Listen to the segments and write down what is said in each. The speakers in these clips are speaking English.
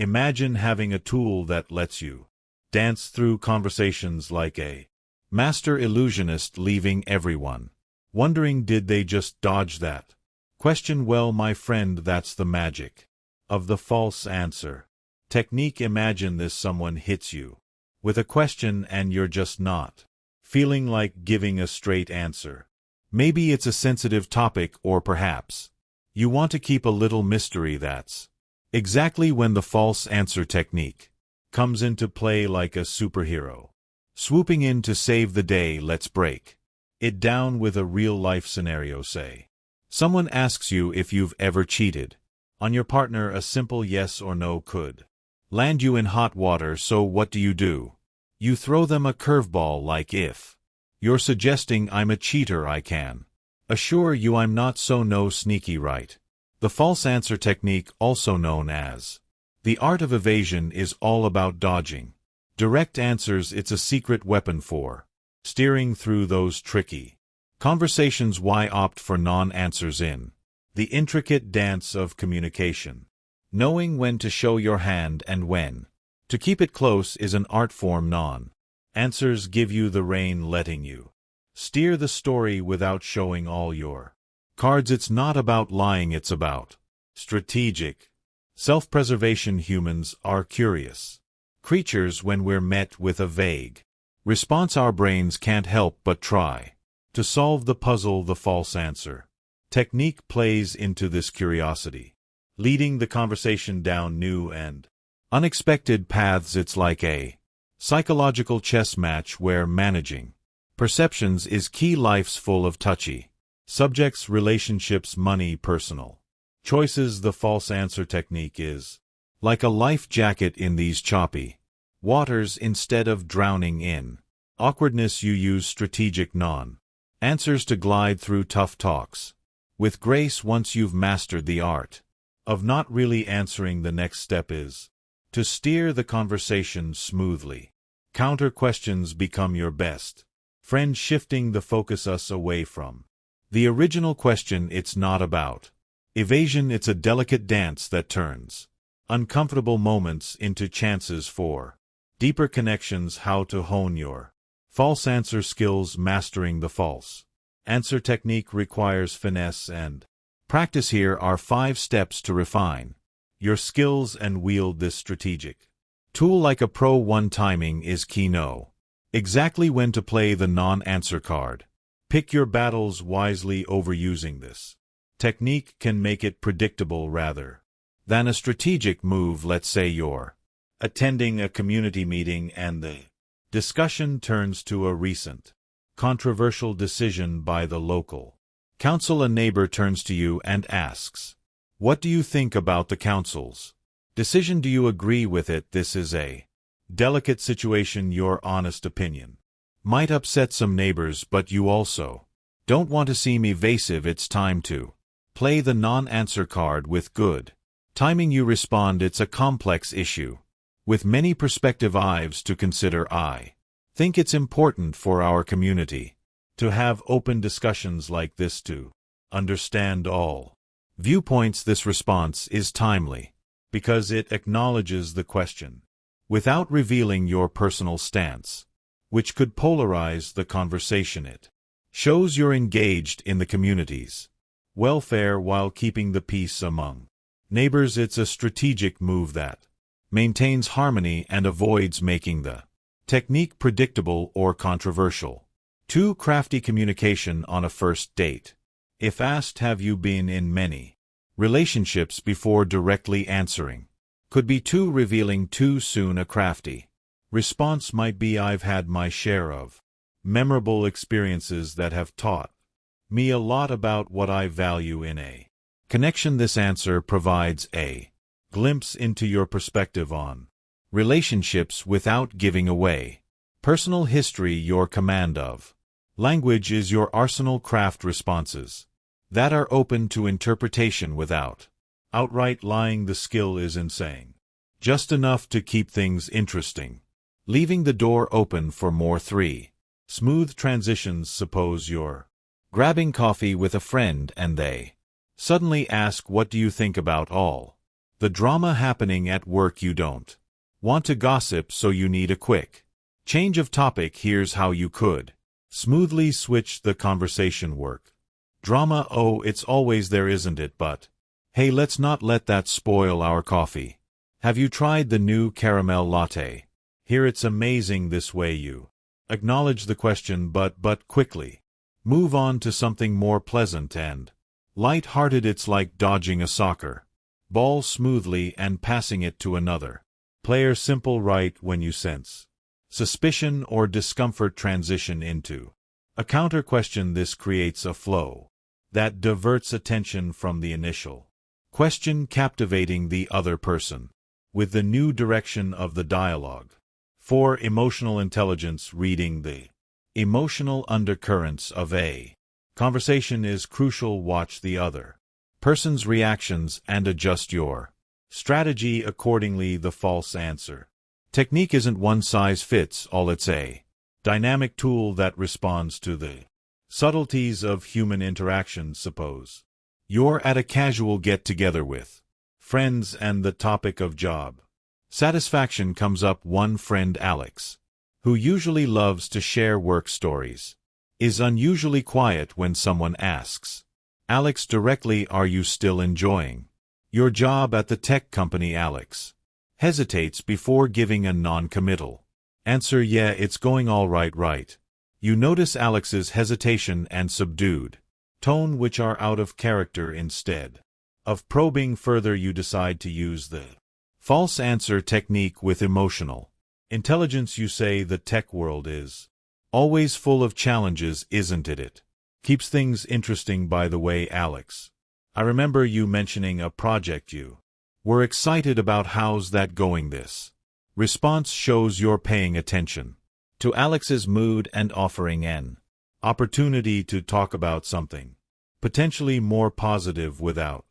Imagine having a tool that lets you dance through conversations like a master illusionist, leaving everyone wondering, did they just dodge that question? Well, my friend, that's the magic of the false answer technique. Imagine this: someone hits you with a question and you're just not feeling like giving a straight answer. Maybe it's a sensitive topic, or perhaps you want to keep a little mystery. That's exactly when the false answer technique comes into play, like a superhero swooping in to save the day. Let's break it down with a real-life scenario. Say someone asks you if you've ever cheated on your partner. A simple yes or no could land you in hot water. So what do? You throw them a curveball, like, if you're suggesting I'm a cheater, I can assure you I'm not. So no, sneaky, right? The false answer technique, also known as the art of evasion, is all about dodging direct answers. It's a secret weapon for steering through those tricky conversations. Why opt for non-answers in the intricate dance of communication? Knowing when to show your hand and when to keep it close is an art form. Non-answers give you the rein, letting you steer the story without showing all your cards. It's not about lying, it's about strategic self-preservation. Humans are curious creatures. When we're met with a vague response, our brains can't help but try to solve the puzzle. The false answer technique plays into this curiosity, leading the conversation down new and unexpected paths. It's like a psychological chess match where managing perceptions is key. Life's full of touchy subjects: relationships, money, personal choices. The false answer technique is like a life jacket in these choppy waters. Instead of drowning in awkwardness, you use strategic non-answers to glide through tough talks with grace. Once you've mastered the art of not really answering, the next step is to steer the conversation smoothly. Counter questions become your best friend, shifting the focus us away from the original question. It's not about evasion, it's a delicate dance that turns uncomfortable moments into chances for deeper connections. How to hone your false answer skills. Mastering the false answer technique requires finesse and practice. Here are 5 steps to refine your skills and wield this strategic tool like a pro. 1. Timing is key. Know exactly when to play the non-answer card. Pick your battles wisely. Overusing this technique can make it predictable rather than a strategic move. Let's say you're attending a community meeting and the discussion turns to a recent controversial decision by the local council. A neighbor turns to you and asks, "What do you think about the council's decision? Do you agree with it?" This is a delicate situation. Your honest opinion might upset some neighbors, but you also don't want to seem evasive. It's time to play the non-answer card with good timing. You respond, "It's a complex issue with many perspective I'ves to consider. I think it's important for our community to have open discussions like this to understand all viewpoints." This response is timely because it acknowledges the question without revealing your personal stance, which could polarize the conversation. It shows you're engaged in the community's welfare while keeping the peace among neighbors. It's a strategic move that maintains harmony and avoids making the technique predictable or controversial. 2. Crafty communication on a first date. If asked, "Have you been in many relationships before?" directly answering could be too revealing too soon. A crafty response might be, "I've had my share of memorable experiences that have taught me a lot about what I value in a connection." This answer provides a glimpse into your perspective on relationships without giving away personal history. Your command of language is your arsenal. Craft responses that are open to interpretation without outright lying. The skill is in saying just enough to keep things interesting, leaving the door open for more. 3. Smooth transitions. Suppose you're grabbing coffee with a friend and they suddenly ask, "What do you think about all The drama happening at work you don't want to gossip, so you need a quick change of topic. Here's how you could smoothly switch the conversation. Work drama. Oh, it's always there, isn't it? But hey, let's not let that spoil our coffee. Have you tried the new caramel latte? Here, it's amazing. This way you acknowledge the question, but quickly move on to something more pleasant and light-hearted. It's like dodging a soccer ball smoothly and passing it to another player. Simple. Right when you sense suspicion or discomfort, transition into a counter question. This creates a flow that diverts attention from the initial question, captivating the other person with the new direction of the dialogue. 4. Emotional intelligence. Reading the emotional undercurrents of a conversation is crucial. Watch the other person's reactions and adjust your strategy accordingly. The false answer technique isn't one size fits all. It's a dynamic tool that responds to the subtleties of human interaction. Suppose you're at a casual get-together with friends and the topic of job satisfaction comes up. One friend, Alex, who usually loves to share work stories, is unusually quiet when someone asks Alex directly, "Are you still enjoying your job at the tech company?" Alex hesitates before giving a non-committal answer. "Yeah, it's going all right, right?" You notice Alex's hesitation and subdued tone, which are out of character. Instead of probing further, you decide to use the false answer technique with emotional intelligence. You say, "The tech world is always full of challenges, isn't it? It keeps things interesting. By the way, Alex, I remember you mentioning a project you were excited about. How's that going?" This response shows you're paying attention to Alex's mood and offering an opportunity to talk about something potentially more positive without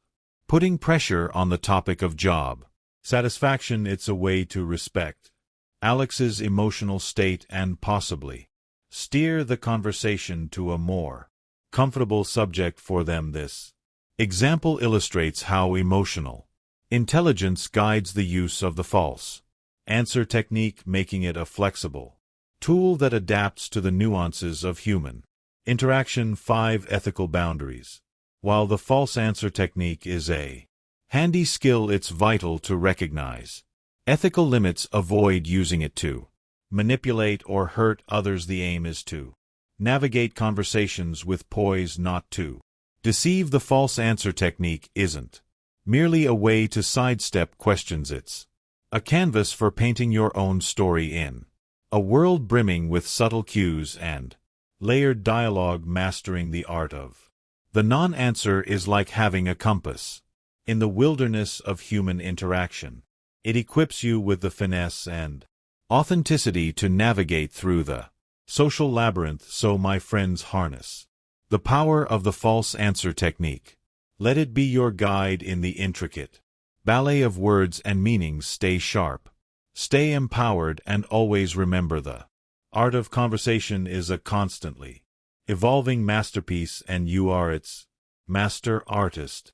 putting pressure on the topic of job satisfaction. It's a way to respect Alex's emotional state and possibly steer the conversation to a more comfortable subject for them. This example illustrates how emotional intelligence guides the use of the false answer technique, making it a flexible tool that adapts to the nuances of human interaction. 5. Ethical boundaries. While the false answer technique is a handy skill, it's vital to recognize ethical limits. Avoid using it to manipulate or hurt others. The aim is to navigate conversations with poise, not to deceive. The false answer technique isn't merely a way to sidestep questions. It's a canvas for painting your own story in a world brimming with subtle cues and layered dialogue. Mastering the art of the non-answer is like having a compass in the wilderness of human interaction. It equips you with the finesse and authenticity to navigate through the social labyrinth. So, my friends, harness the power of the false answer technique. Let it be your guide in the intricate ballet of words and meanings. Stay sharp, stay empowered, and always remember the art of conversation is a constantly evolving masterpiece, and you are its master artist.